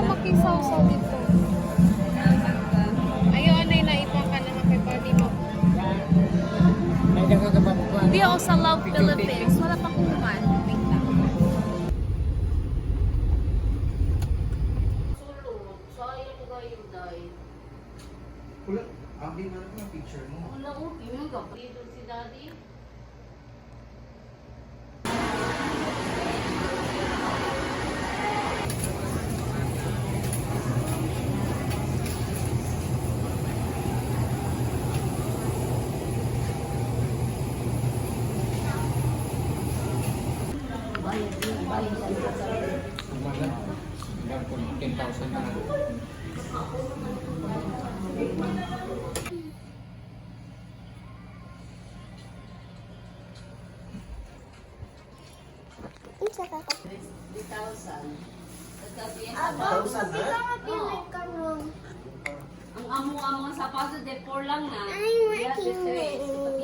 makisaw-saw dito. Ayaw, anay na ipaka na kay body mo. Hindi ako sa Love Philippines. Wala pa kuman. Wait lang. Sulod. Sayang kayo, day. Wala, abi na lang ang picture mo. Wala ko, pinagap. Dito si daddy. Umaga, hanggang kung 10,000 na lang. Isa ka ka. 3,000. Pagkabiyan Aba, Thousand, hindi ha? ka kapilay ka nun. ang amo-amo sa paso de 4 lang na. Ay, Yeah, de tres. makinay.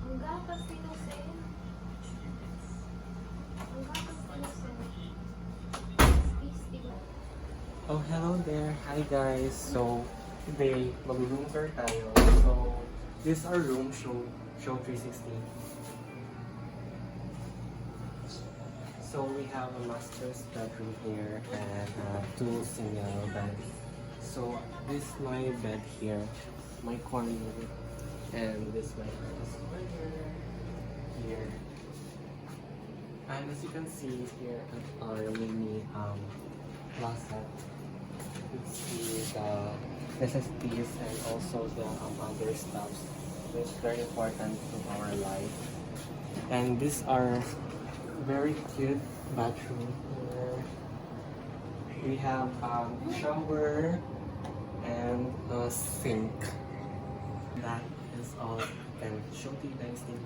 Ang gatas nila sa'yo. Ang gatas nila sa'yo. Tasty ba? Oh, hello there. Hi guys. So, today, mag-room tour tayo. So, this is our room, show 360. So, we have a master's bedroom here and two single beds. So, this is my bed here, my corner, and this my corner here. And as you can see here at our mini closet, you see the necessities and also the other stuffs which is very important to our life. And these are very cute bathroom here. We have shower and a sink. That is all. And show to you guys the